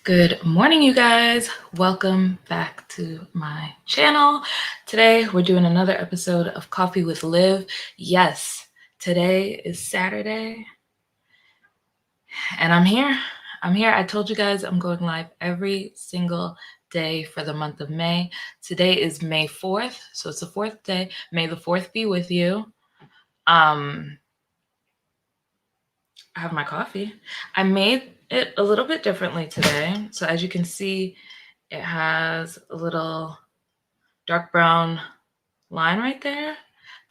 Good morning, you guys. Welcome back to my channel. Today, we're doing another episode of Coffee with Liv. Yes, today is Saturday, and I'm here. I told you guys I'm going live every single day for the month of May. Today is May 4th, so it's the 4th day. May the 4th be with you. I have my coffee. I made it a little bit differently today. So as you can see, it has a little dark brown line right there.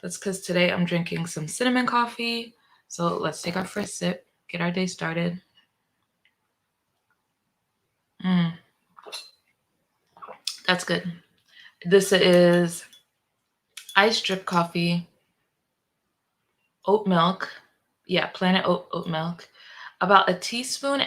That's because today I'm drinking some cinnamon coffee. So let's take our first sip, get our day started. That's good. This is iced drip coffee, oat milk. Yeah, Planet oat milk. About 1.5 teaspoons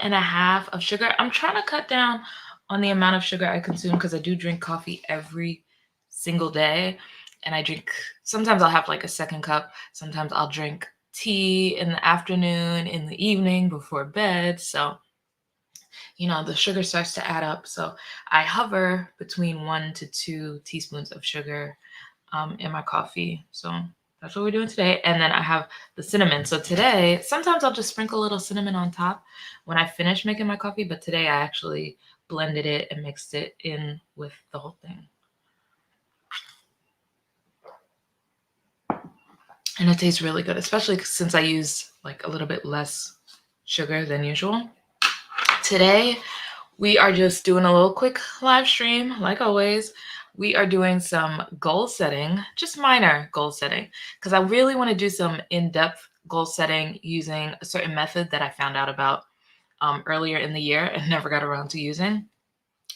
of sugar. I'm trying to cut down on the amount of sugar I consume because I do drink coffee every single day. And sometimes I'll have like a second cup. Sometimes I'll drink tea in the afternoon, in the evening, before bed. So, the sugar starts to add up. So I hover between 1 to 2 teaspoons of sugar in my coffee. So that's what we're doing today. And then I have the cinnamon. So today, sometimes I'll just sprinkle a little cinnamon on top when I finish making my coffee. But today I actually blended it and mixed it in with the whole thing. And it tastes really good, especially since I use like a little bit less sugar than usual. Today, we are just doing a little quick live stream, like always. We are doing some goal setting, just minor goal setting, because I really want to do some in-depth goal setting using a certain method that I found out about earlier in the year and never got around to using.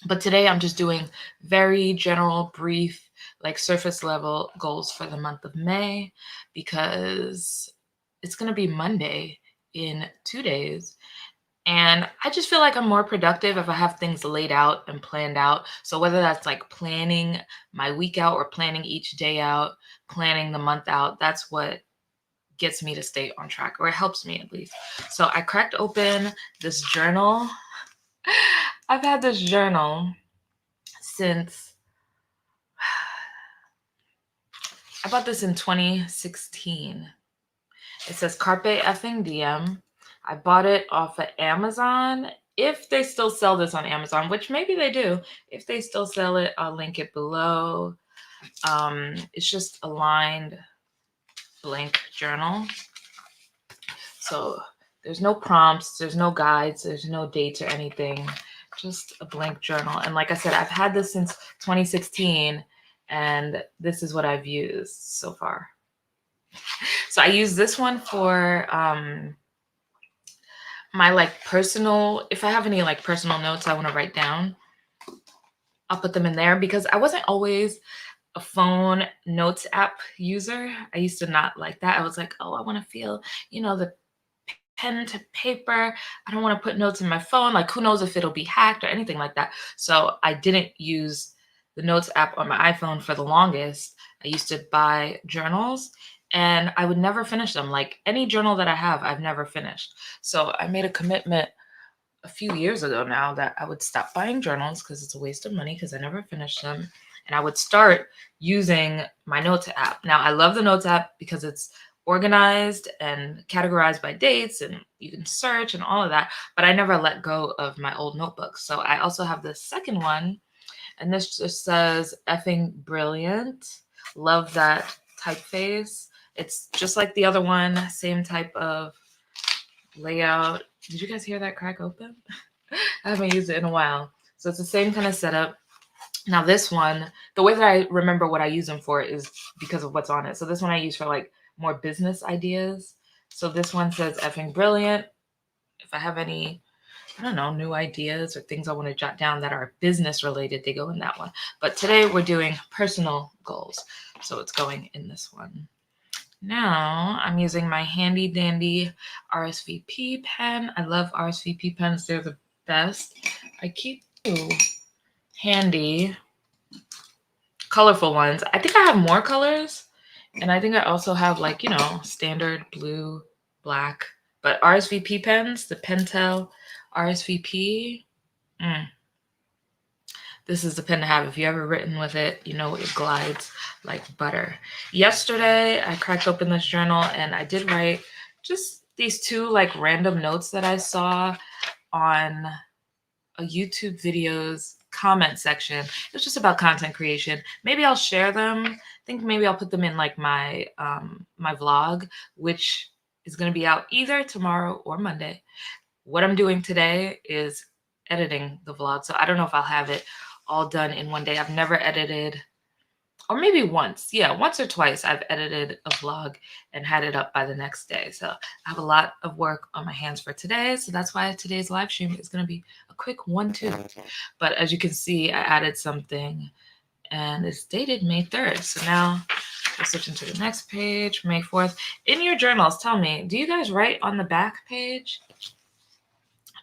But today I'm just doing very general, brief, like surface level goals for the month of May because it's going to be Monday in 2 days. And I just feel like I'm more productive if I have things laid out and planned out. So whether that's like planning my week out or planning each day out, planning the month out, that's what gets me to stay on track, or it helps me at least. So I cracked open this journal. I've had this journal since I bought this in 2016. It says Carpe effing Diem. I bought it off of Amazon. If they still sell this on Amazon, which maybe they do. If they still sell it, I'll link it below. It's just a lined blank journal. So there's no prompts, there's no guides, there's no dates or anything. Just a blank journal. And like I said, I've had this since 2016, and this is what I've used so far. So I use this one for my like personal, if I have any like personal notes I want to write down, I'll put them in there because I wasn't always a phone notes app user. I used to not like that. I was like, oh, I want to feel, the pen to paper. I don't want to put notes in my phone. Like, who knows if it'll be hacked or anything like that. So I didn't use the notes app on my iPhone for the longest. I used to buy journals and I would never finish them. Like any journal that I have, I've never finished. So I made a commitment a few years ago now that I would stop buying journals because it's a waste of money because I never finished them. And I would start using my Notes app. Now, I love the Notes app because it's organized and categorized by dates and you can search and all of that. But I never let go of my old notebooks. So I also have the second one. And this just says effing brilliant. Love that typeface. It's just like the other one, same type of layout. Did you guys hear that crack open? I haven't used it in a while. So it's the same kind of setup. Now this one, the way that I remember what I use them for is because of what's on it. So this one I use for like more business ideas. So this one says effing brilliant. If I have any, I don't know, new ideas or things I want to jot down that are business related, they go in that one. But today we're doing personal goals. So it's going in this one. Now I'm using my handy dandy RSVP pen. I love RSVP pens. They're the best. I keep handy colorful ones. I think I have more colors. And I think I also have like, standard blue, black. But RSVP pens, the Pentel RSVP, Mm. This is the pen to have. If you ever written with it, you know it glides like butter. Yesterday, I cracked open this journal and I did write just these two like random notes that I saw on a YouTube video's comment section. It's just about content creation. Maybe I'll share them. I think maybe I'll put them in like my vlog, which is going to be out either tomorrow or Monday. What I'm doing today is editing the vlog. So I don't know if I'll have it all done in one day. I've never edited, or maybe once. Yeah, once or twice I've edited a vlog and had it up by the next day. So I have a lot of work on my hands for today. So that's why today's live stream is going to be a quick 1-2. But as you can see, I added something and it's dated May 3rd. So now we're switching to the next page, May 4th. In your journals, tell me, do you guys write on the back page?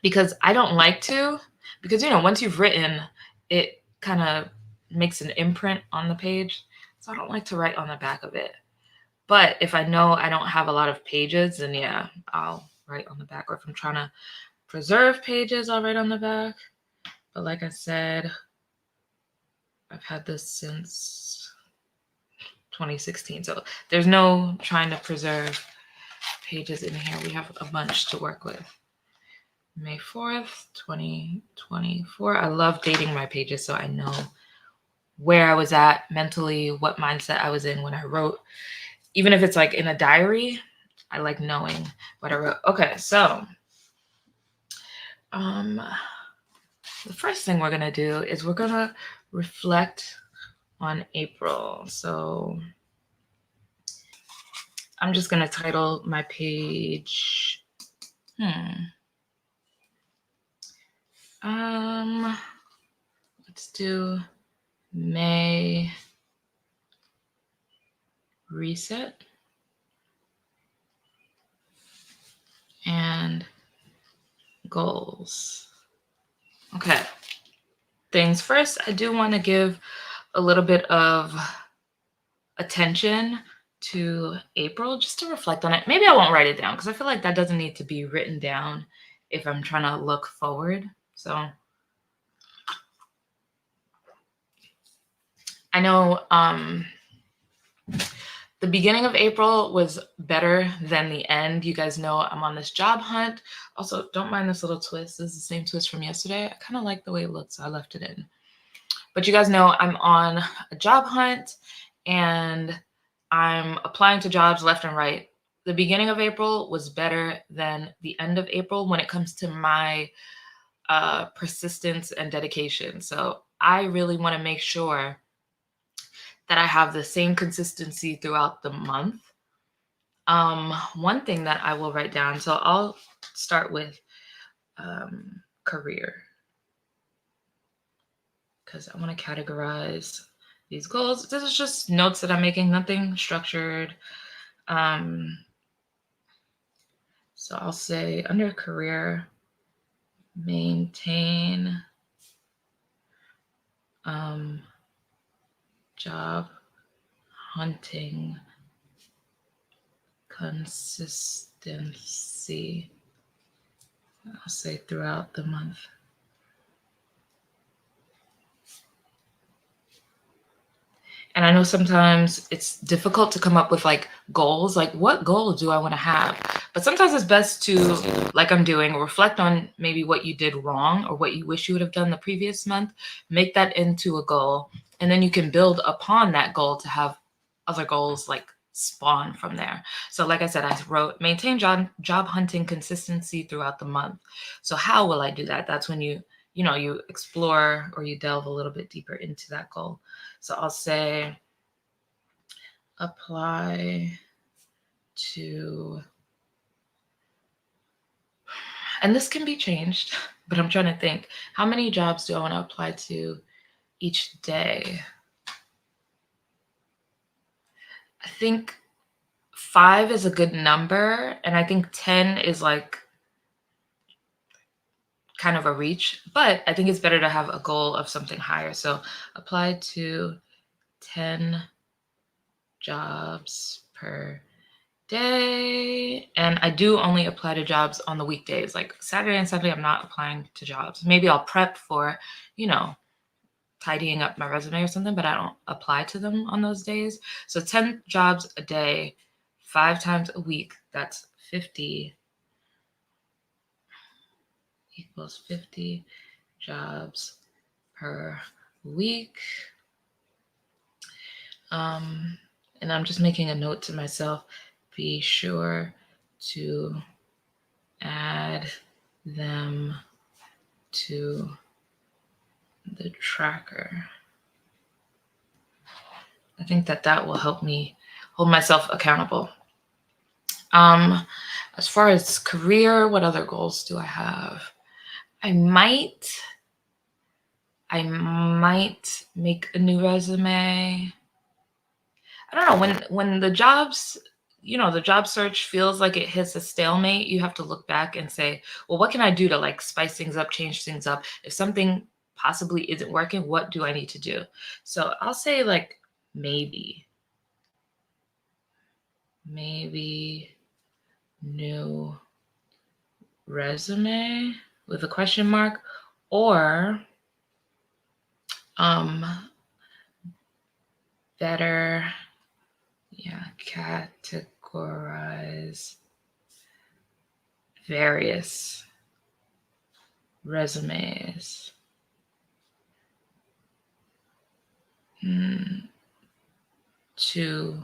Because I don't like to, because, you know, once you've written, it kind of makes an imprint on the page. So I don't like to write on the back of it. But if I know I don't have a lot of pages, then yeah, I'll write on the back. Or if I'm trying to preserve pages, I'll write on the back. But like I said, I've had this since 2016. So there's no trying to preserve pages in here. We have a bunch to work with. May 4th, 2024. I love dating my pages so I know where I was at mentally, what mindset I was in when I wrote. Even if it's like in a diary, I like knowing what I wrote. Okay, so the first thing we're gonna do is we're gonna reflect on April. So I'm just gonna title my page. Let's do May reset and goals. Okay. Things first, I do want to give a little bit of attention to April just to reflect on it. Maybe I won't write it down because I feel like that doesn't need to be written down if I'm trying to look forward. So I know the beginning of April was better than the end. You guys know I'm on this job hunt. Also, don't mind this little twist. This is the same twist from yesterday. I kind of like the way it looks, so I left it in. But you guys know I'm on a job hunt and I'm applying to jobs left and right. The beginning of April was better than the end of April when it comes to my persistence and dedication. So I really want to make sure that I have the same consistency throughout the month. One thing that I will write down, so I'll start with career, because I want to categorize these goals. This is just notes that I'm making, nothing structured. So I'll say under career, maintain job hunting consistency. I'll say throughout the month. And I know sometimes it's difficult to come up with like goals, like what goal do I want to have? But sometimes it's best to, like I'm doing, reflect on maybe what you did wrong or what you wish you would have done the previous month, make that into a goal, and then you can build upon that goal to have other goals like spawn from there. So like I said, I wrote maintain job hunting consistency throughout the month. So how will I do that? That's when you explore or you delve a little bit deeper into that goal. So I'll say apply to, and this can be changed, but I'm trying to think, how many jobs do I want to apply to each day? I think 5 is a good number, and I think 10 is like kind of a reach, but I think it's better to have a goal of something higher. So apply to 10 jobs per day. And I do only apply to jobs on the weekdays. Like Saturday and Sunday, I'm not applying to jobs. Maybe I'll prep for, tidying up my resume or something, but I don't apply to them on those days. So 10 jobs a day, 5 times a week, that's 50 equals 50 jobs per week. And I'm just making a note to myself, be sure to add them to the tracker. I think that will help me hold myself accountable. As far as career, what other goals do I have? I might make a new resume. I don't know, when the jobs, the job search feels like it hits a stalemate, you have to look back and say, well, what can I do to like spice things up, change things up? If something possibly isn't working, what do I need to do? So I'll say like maybe new resume with a question mark, or better categorize various resumes to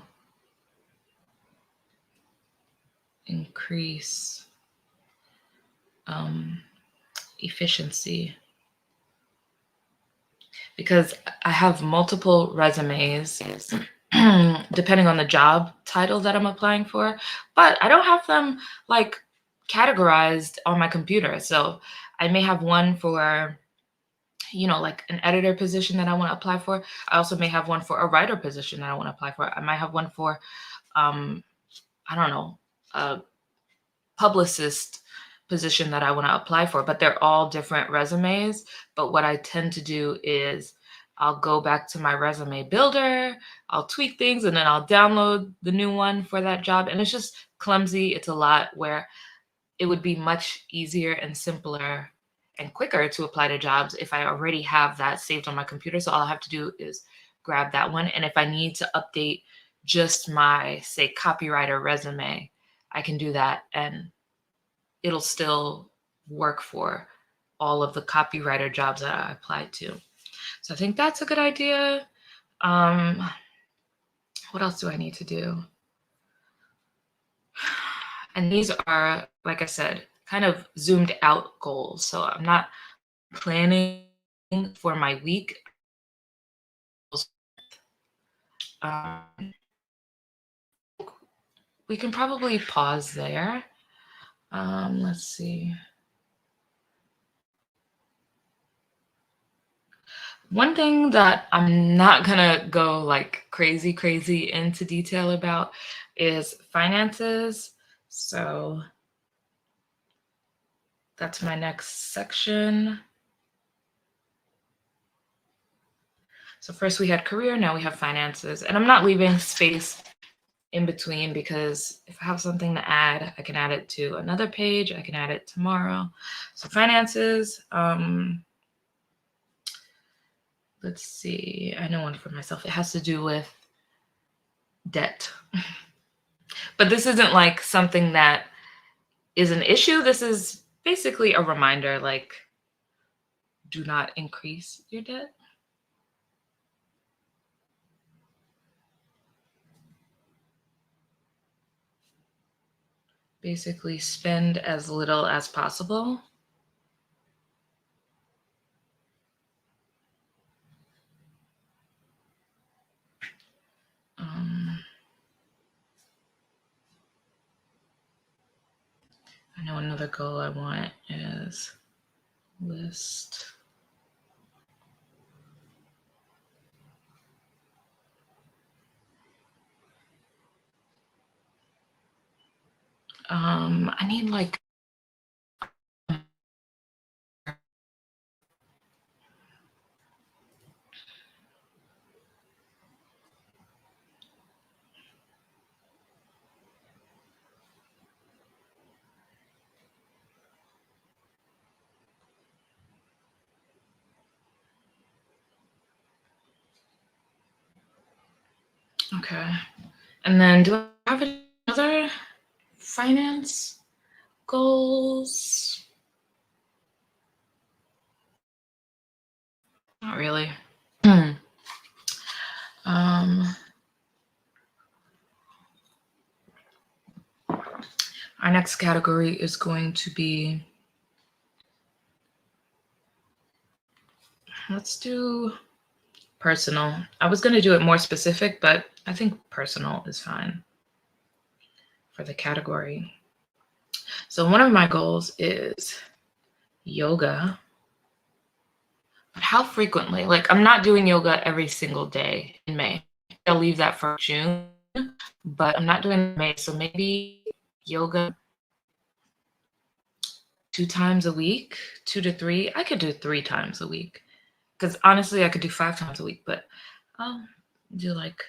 increase efficiency, because I have multiple resumes depending on the job title that I'm applying for, but I don't have them like categorized on my computer. So I may have one for, like an editor position that I want to apply for. I also may have one for a writer position that I want to apply for. I might have one for, I don't know, a publicist position that I want to apply for, but they're all different resumes. But what I tend to do is I'll go back to my resume builder, I'll tweak things, and then I'll download the new one for that job. And it's just clumsy. It's a lot, where it would be much easier and simpler and quicker to apply to jobs if I already have that saved on my computer. So all I have to do is grab that one. And if I need to update just my, say, copywriter resume, I can do that, and it'll still work for all of the copywriter jobs that I applied to. So I think that's a good idea. What else do I need to do? And these are, like I said, kind of zoomed out goals. So I'm not planning for my week. We can probably pause there. Let's see. One thing that I'm not gonna go like crazy into detail about is finances. So that's my next section. So first we had career, now we have finances. And I'm not leaving space in between, because if I have something to add, I can add it to another page, I can add it tomorrow. So finances, let's see, I know one for myself. It has to do with debt. But this isn't like something that is an issue. This is basically a reminder, like, do not increase your debt. Basically, spend as little as possible. I know another goal I want is list I need like Okay. And then do I have any other finance goals? Not really. Um, our next category is going to be, let's do personal. I was going to do it more specific, but I think personal is fine for the category. So one of my goals is yoga. But how frequently? Like, I'm not doing yoga every single day in May. I'll leave that for June, but I'm not doing May. So maybe yoga 2 times a week, 2 to 3. I could do 3 times a week. Because honestly, I could do 5 times a week, but I'll do like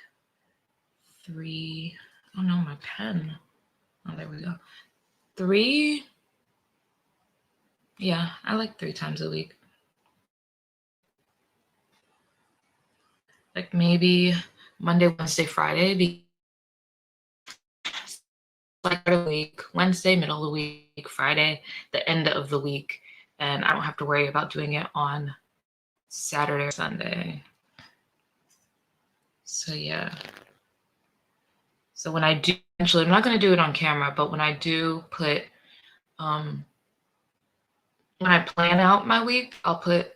3. Oh no, my pen. Oh, there we go. 3. Yeah, I like 3 times a week. Like maybe Monday, Wednesday, Friday. Like the week, Wednesday, middle of the week, Friday, the end of the week. And I don't have to worry about doing it on Saturday or Sunday. So yeah. So when I do, actually, I'm not going to do it on camera, but when I do put, when I plan out my week, I'll put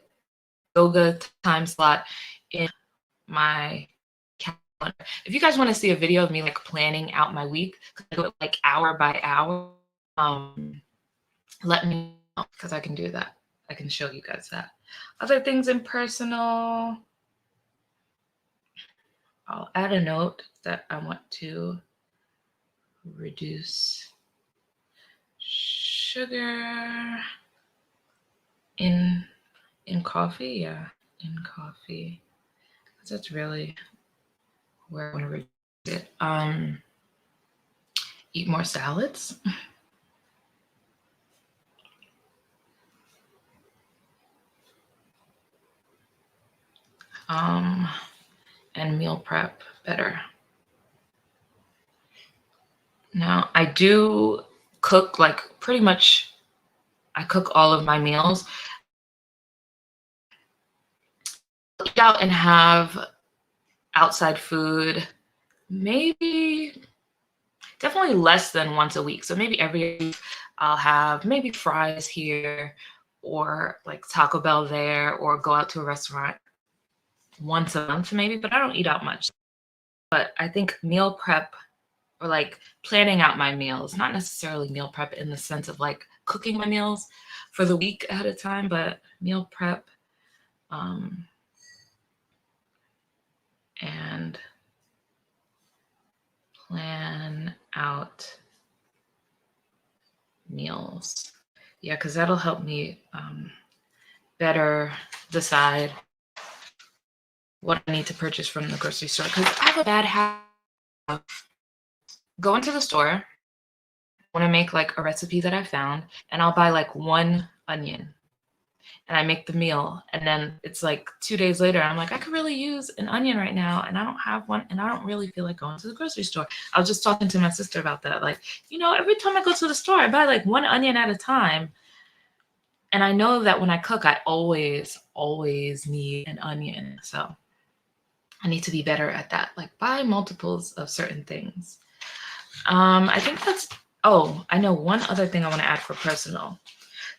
yoga time slot in my calendar. If you guys want to see a video of me like planning out my week, I do it like hour by hour, let me know because I can do that. I can show you guys that. Other things in personal, I'll add a note that I want to reduce sugar in coffee. Yeah, in coffee. Because that's really where I want to reduce it. Eat more salads. And meal prep better. Now, I do cook like pretty much, I cook all of my meals. Eat out and have outside food, maybe definitely less than once a week. So maybe every week I'll have maybe fries here or like Taco Bell there or go out to a restaurant once a month maybe, but I don't eat out much. But I think meal prep or like planning out my meals, not necessarily meal prep in the sense of like cooking my meals for the week ahead of time, but meal prep and plan out meals. Yeah, because that'll help me better decide what I need to purchase from the grocery store. Because I have a bad habit of going to the store, want to make like a recipe that I found, and I'll buy like 1 onion and I make the meal. And then it's like 2 days later, I'm like, I could really use an onion right now. And I don't have one. And I don't really feel like going to the grocery store. I was just talking to my sister about that. Like, every time I go to the store, I buy like 1 onion at a time. And I know that when I cook, I always, always need an onion. So I need to be better at that. Like buy multiples of certain things. I think that's, I know one other thing I want to add for personal.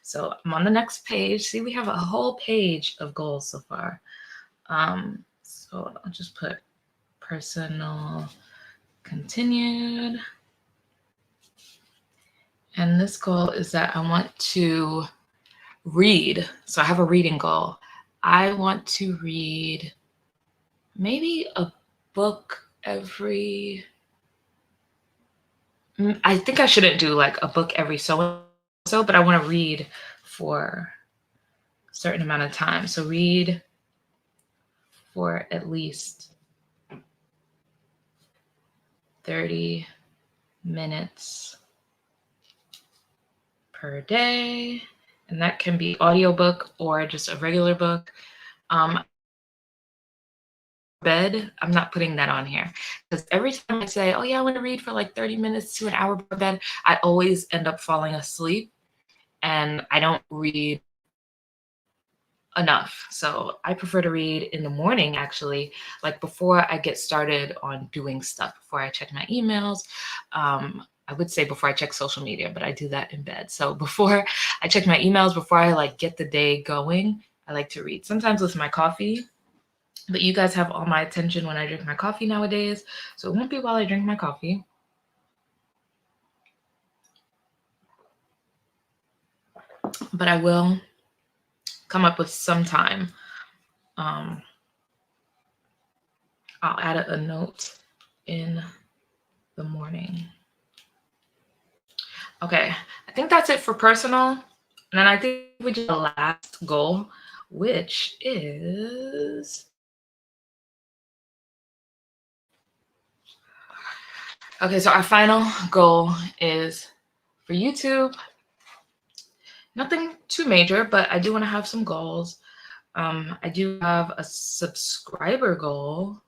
So I'm on the next page. See, we have a whole page of goals so far. So I'll just put personal continued. And this goal is that I want to read. So I have a reading goal. I want to read maybe a book every, I think I shouldn't do like a book every so, but I want to read for a certain amount of time. So read for at least 30 minutes per day. And that can be audiobook or just a regular book. bed, I'm not putting that on here because every time I say, "Oh yeah, I want to read for like 30 minutes to an hour before bed," I always end up falling asleep and I don't read enough. So I prefer to read in the morning, actually, like before I get started on doing stuff, before I check my emails. I would say before I check social media, but I do that in bed. So before I check my emails, before I like get the day going, I like to read. Sometimes with my coffee, but you guys have all my attention when I drink my coffee nowadays. So it won't be while I drink my coffee. But I will come up with some time. Um, I'll add a note in the morning. Okay, I think that's it for personal. And then I think we do the last goal, which is okay. So our final goal is for YouTube. Nothing too major, but I do want to have some goals. I do have a subscriber goal,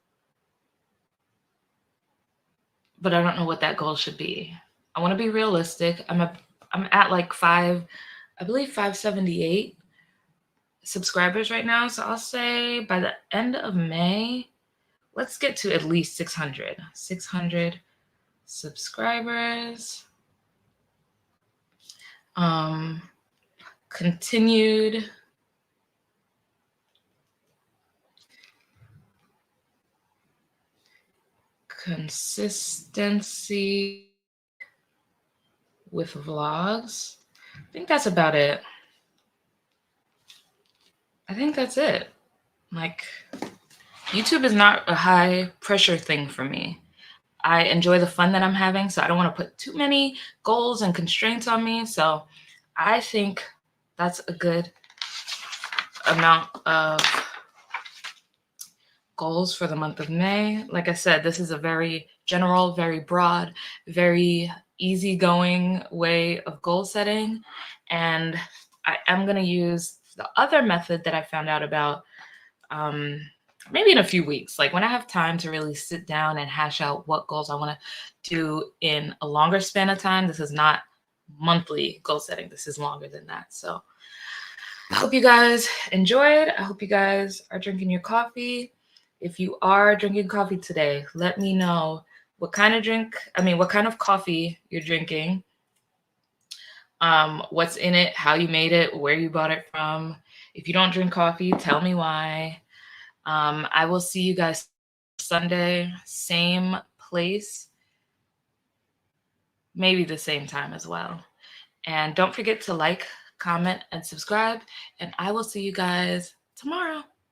but I don't know what that goal should be. I want to be realistic. I'm at like I believe 578 subscribers right now. So I'll say by the end of May, let's get to at least 600. 600 subscribers. Continued consistency with vlogs. I think that's about it. I think that's it. Like, YouTube is not a high pressure thing for me. I enjoy the fun that I'm having, so I don't want to put too many goals and constraints on me. So I think that's a good amount of goals for the month of May. Like I said, this is a very general, very broad, very easygoing way of goal setting. And I am going to use the other method that I found out about maybe in a few weeks, like when I have time to really sit down and hash out what goals I want to do in a longer span of time. This is not monthly goal setting. This is longer than that. So I hope you guys enjoyed. I hope you guys are drinking your coffee. If you are drinking coffee today, let me know what kind of coffee you're drinking, what's in it, how you made it, where you bought it from. If you don't drink coffee, tell me why. I will see you guys Sunday, same place, maybe the same time as well. And don't forget to like, comment, and subscribe. And I will see you guys tomorrow.